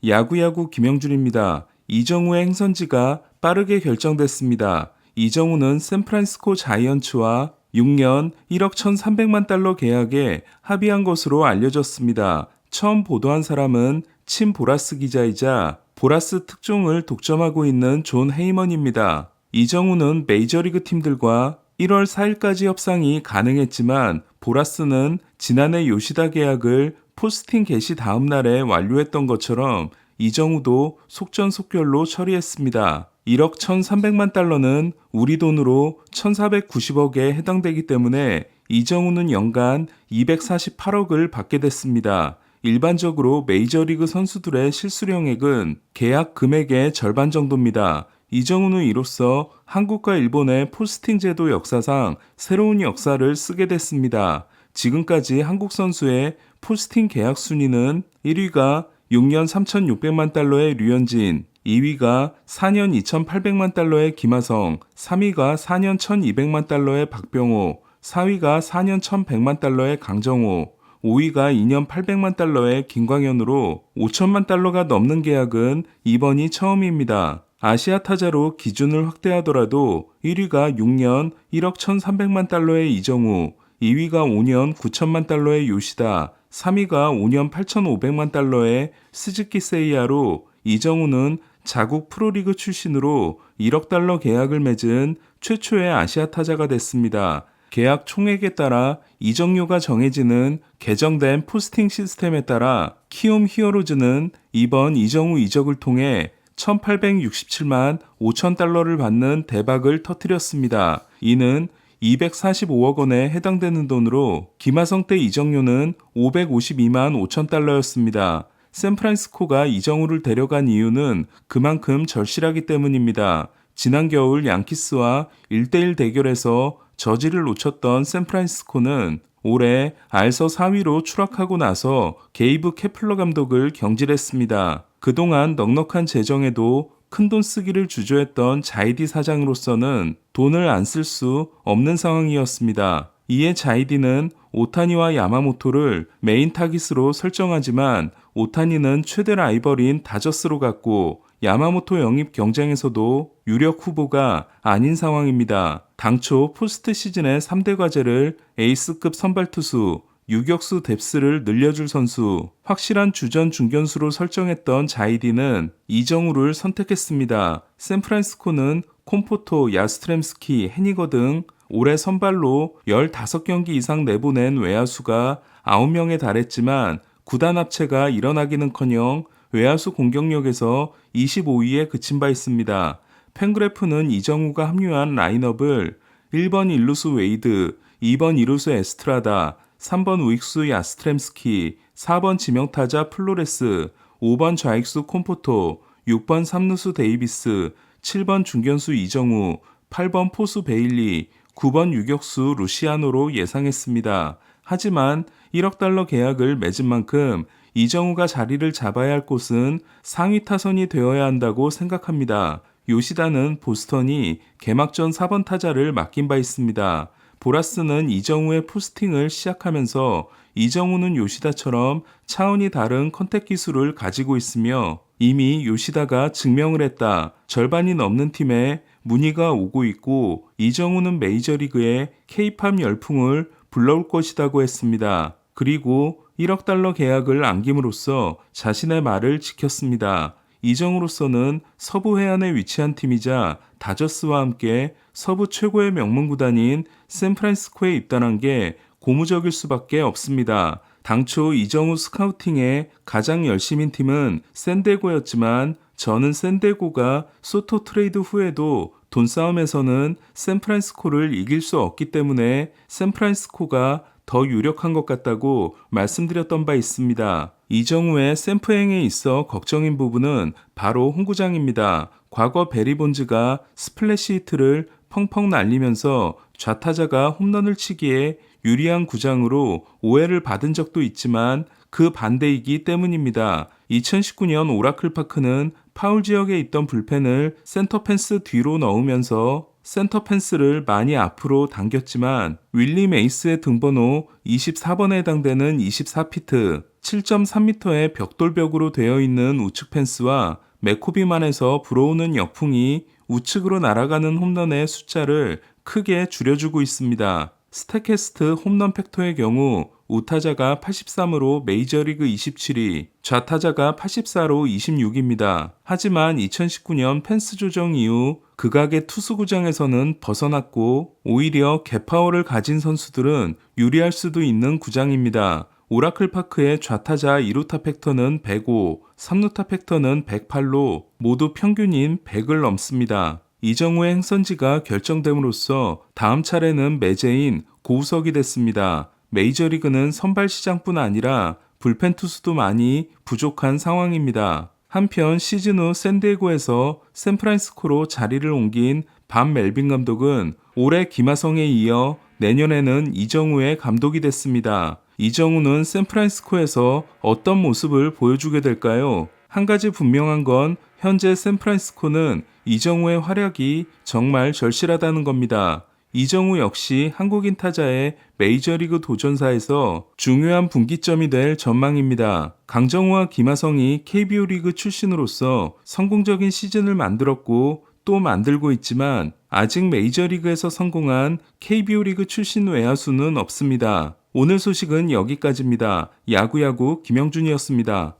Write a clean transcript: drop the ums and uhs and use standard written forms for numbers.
야구야구 김영준입니다. 이정우의 행선지가 빠르게 결정됐습니다. 이정우는 샌프란시스코 자이언츠와 6년 1억 1,300만 달러 계약에 합의한 것으로 알려졌습니다. 처음 보도한 사람은 친 보라스 기자이자 보라스 특종을 독점하고 있는 존 헤이먼입니다. 이정우는 메이저리그 팀들과 1월 4일까지 협상이 가능했지만 보라스는 지난해 요시다 계약을 포스팅 개시 다음 날에 완료했던 것처럼 이정우도 속전속결로 처리했습니다. 1억 1,300만 달러는 우리 돈으로 1,490억에 해당되기 때문에 이정우는 연간 248억을 받게 됐습니다. 일반적으로 메이저리그 선수들의 실수령액은 계약 금액의 절반 정도입니다. 이정우는 이로써 한국과 일본의 포스팅 제도 역사상 새로운 역사를 쓰게 됐습니다. 지금까지 한국 선수의 포스팅 계약 순위는 1위가 6년 3,600만 달러의 류현진, 2위가 4년 2,800만 달러의 김하성, 3위가 4년 1,200만 달러의 박병호, 4위가 4년 1,100만 달러의 강정호, 5위가 2년 800만 달러의 김광현으로 5천만 달러가 넘는 계약은 이번이 처음입니다. 아시아 타자로 기준을 확대하더라도 1위가 6년 1억 1,300만 달러의 이정우, 2위가 5년 9천만 달러의 요시다, 3위가 5년 8,500만 달러의 스즈키 세이야로 이정우는 자국 프로리그 출신으로 1억 달러 계약을 맺은 최초의 아시아 타자가 됐습니다. 계약 총액에 따라 이적료가 정해지는 개정된 포스팅 시스템에 따라 키움 히어로즈는 이번 이정우 이적을 통해 1,867만 5천 달러를 받는 대박을 터뜨렸습니다. 이는 245억 원에 해당되는 돈으로 김하성 때 이적료는 552만 5천 달러였습니다. 샌프란시스코가 이정우를 데려간 이유는 그만큼 절실하기 때문입니다. 지난 겨울 양키스와 1대1 대결에서 저지를 놓쳤던 샌프란시스코는 올해 알서 4위로 추락하고 나서 게이브 케플러 감독을 경질했습니다. 그동안 넉넉한 재정에도 큰돈 쓰기를 주저했던 자이디 사장으로서는 돈을 안 쓸 수 없는 상황이었습니다. 이에 자이디는 오타니와 야마모토를 메인 타깃으로 설정하지만 오타니는 최대 라이벌인 다저스로 갔고 야마모토 영입 경쟁에서도 유력 후보가 아닌 상황입니다. 당초 포스트 시즌의 3대 과제를 에이스급 선발 투수, 유격수 뎁스를 늘려줄 선수, 확실한 주전 중견수로 설정했던 자이디는 이정우를 선택했습니다. 샌프란시스코는 콤포토, 야스트렘스키, 해니거 등 올해 선발로 15경기 이상 내보낸 외야수가 9명에 달했지만 구단 합체가 일어나기는커녕 외야수 공격력에서 25위에 그친 바 있습니다. 팬그래프는 이정우가 합류한 라인업을 1번 일루수 웨이드, 2번 이루수 에스트라다, 3번 우익수 야스트렘스키, 4번 지명타자 플로레스, 5번 좌익수 콤포토, 6번 삼루수 데이비스, 7번 중견수 이정우, 8번 포수 베일리, 9번 유격수 루시아노로 예상했습니다. 하지만 1억 달러 계약을 맺은 만큼 이정우가 자리를 잡아야 할 곳은 상위 타선이 되어야 한다고 생각합니다. 요시다는 보스턴이 개막전 4번 타자를 맡긴 바 있습니다. 보라스는 이정우의 포스팅을 시작하면서 이정우는 요시다처럼 차원이 다른 컨택 기술을 가지고 있으며 이미 요시다가 증명을 했다. 절반이 넘는 팀에 문의가 오고 있고 이정우는 메이저리그에 K-팝 열풍을 불러올 것이라고 했습니다. 그리고 1억 달러 계약을 안김으로써 자신의 말을 지켰습니다. 이정우로서는 서부 해안에 위치한 팀이자 다저스와 함께 서부 최고의 명문 구단인 샌프란시스코에 입단한 게 고무적일 수밖에 없습니다. 당초 이정우 스카우팅에 가장 열심인 팀은 샌디에고였지만 저는 샌디에고가 소토 트레이드 후에도 돈싸움에서는 샌프란시스코를 이길 수 없기 때문에 샌프란시스코가 더 유력한 것 같다고 말씀드렸던 바 있습니다. 이정우의 샌프행에 있어 걱정인 부분은 바로 홈구장입니다. 과거 베리 본즈가 스플래시 히트를 펑펑 날리면서 좌타자가 홈런을 치기에 유리한 구장으로 오해를 받은 적도 있지만 그 반대이기 때문입니다. 2019년 오라클 파크는 파울 지역에 있던 불펜을 센터 펜스 뒤로 넣으면서 센터 펜스를 많이 앞으로 당겼지만 윌리 메이스의 등번호 24번에 해당되는 24피트, 7.3m의 벽돌벽으로 되어 있는 우측 펜스와 맥코비만에서 불어오는 역풍이 우측으로 날아가는 홈런의 숫자를 크게 줄여주고 있습니다. 스태캐스트 홈런 팩터의 경우 우타자가 83으로 메이저리그 27위, 좌타자가 84로 26입니다. 하지만 2019년 펜스 조정 이후 극악의 투수 구장에서는 벗어났고 오히려 개파워를 가진 선수들은 유리할 수도 있는 구장입니다. 오라클 파크의 좌타자 2루타 팩터는 105, 3루타 팩터는 108로 모두 평균인 100을 넘습니다. 이정우의 행선지가 결정됨으로써 다음 차례는 매제인 고우석이 됐습니다. 메이저리그는 선발 시장뿐 아니라 불펜 투수도 많이 부족한 상황입니다. 한편 시즌 후 샌디에고에서 샌프란시스코로 자리를 옮긴 반 멜빈 감독은 올해 김하성에 이어 내년에는 이정우의 감독이 됐습니다. 이정우는 샌프란시스코에서 어떤 모습을 보여주게 될까요? 한 가지 분명한 건 현재 샌프란시스코는 이정우의 활약이 정말 절실하다는 겁니다. 이정우 역시 한국인 타자의 메이저리그 도전사에서 중요한 분기점이 될 전망입니다. 강정호와 김하성이 KBO 리그 출신으로서 성공적인 시즌을 만들었고 또 만들고 있지만 아직 메이저리그에서 성공한 KBO 리그 출신 외야수는 없습니다. 오늘 소식은 여기까지입니다. 야구야구 김영준이었습니다.